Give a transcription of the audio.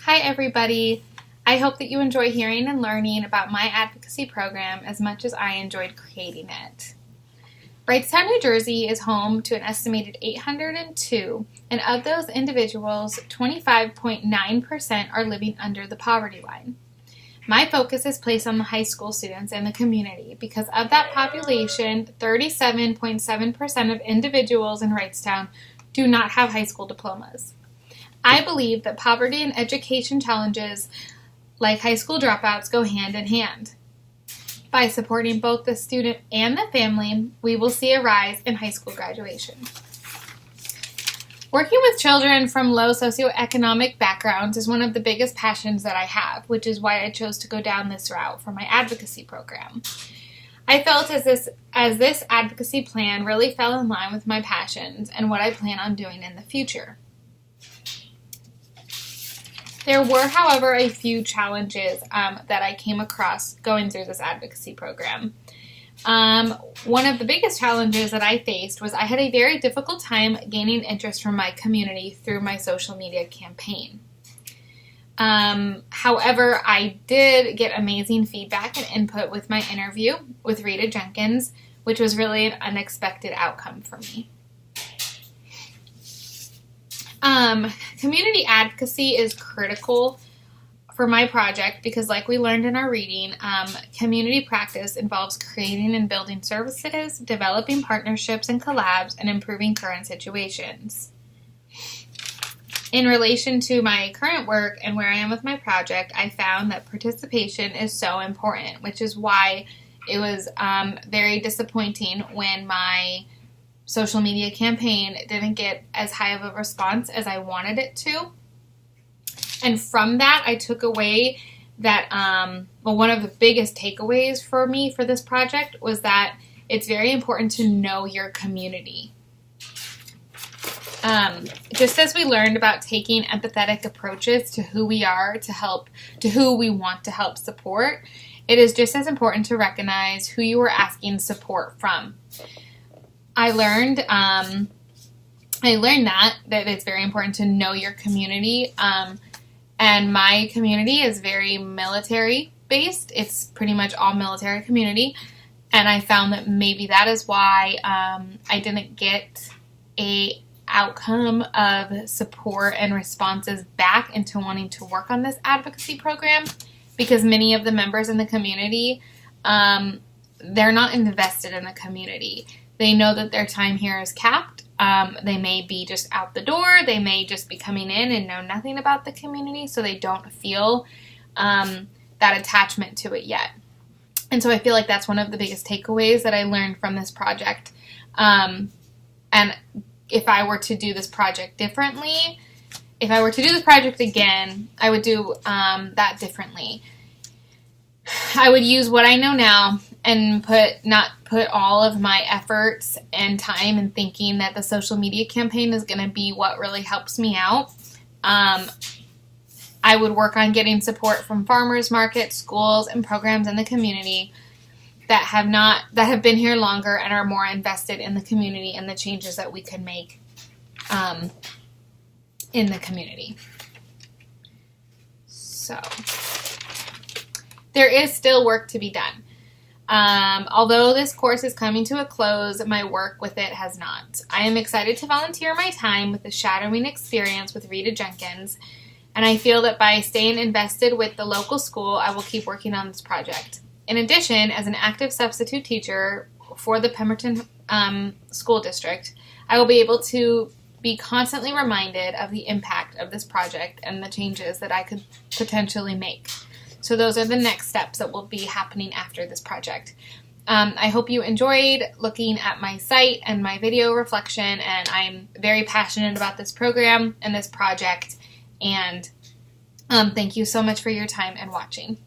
Hi everybody! I hope that you enjoy hearing and learning about my advocacy program as much as I enjoyed creating it. Wrightstown, New Jersey is home to an estimated 802, and of those individuals, 25.9% are living under the poverty line. My focus is placed on the high school students and the community because of that population, 37.7% of individuals in Wrightstown do not have high school diplomas. I believe that poverty and education challenges like high school dropouts go hand in hand. By supporting both the student and the family, we will see a rise in high school graduation. Working with children from low socioeconomic backgrounds is one of the biggest passions that I have, which is why I chose to go down this route for my advocacy program. I felt as this advocacy plan really fell in line with my passions and what I plan on doing in the future. There were, however, a few challenges that I came across going through this advocacy program. One of the biggest challenges that I faced was I had a very difficult time gaining interest from my community through my social media campaign. However, I did get amazing feedback and input with my interview with Rita Jenkins, which was really an unexpected outcome for me. Community advocacy is critical for my project because, like we learned in our reading, community practice involves creating and building services, developing partnerships and collabs, and improving current situations. In relation to my current work and where I am with my project, I found that participation is so important, which is why it was very disappointing when my social media campaign didn't get as high of a response as I wanted it to. And from that, I took away that, one of the biggest takeaways for me for this project was that it's very important to know your community. Just as we learned about taking empathetic approaches to who we are to who we want to help support, it is just as important to recognize who you are asking support from. I learned that it's very important to know your community, and my community is very military based. It's pretty much all military community, and I found that maybe that is why I didn't get a outcome of support and responses back into wanting to work on this advocacy program, because many of the members in the community, they're not invested in the community. They know that their time here is capped. They may be just out the door. They may just be coming in and know nothing about the community, so they don't feel that attachment to it yet. And so I feel like that's one of the biggest takeaways that I learned from this project. And if I were to do this project differently, if I were to do this project again, I would do that differently. I would use what I know now and not put all of my efforts and time and thinking that the social media campaign is going to be what really helps me out. I would work on getting support from farmers markets, schools, and programs in the community that have been here longer and are more invested in the community and the changes that we could make in the community. So there is still work to be done. Although this course is coming to a close, my work with it has not. I am excited to volunteer my time with the shadowing experience with Rita Jenkins, and I feel that by staying invested with the local school, I will keep working on this project. In addition, as an active substitute teacher for the Pemberton School District, I will be able to be constantly reminded of the impact of this project and the changes that I could potentially make. So those are the next steps that will be happening after this project. I hope you enjoyed looking at my site and my video reflection, and I'm very passionate about this program and this project, and thank you so much for your time and watching.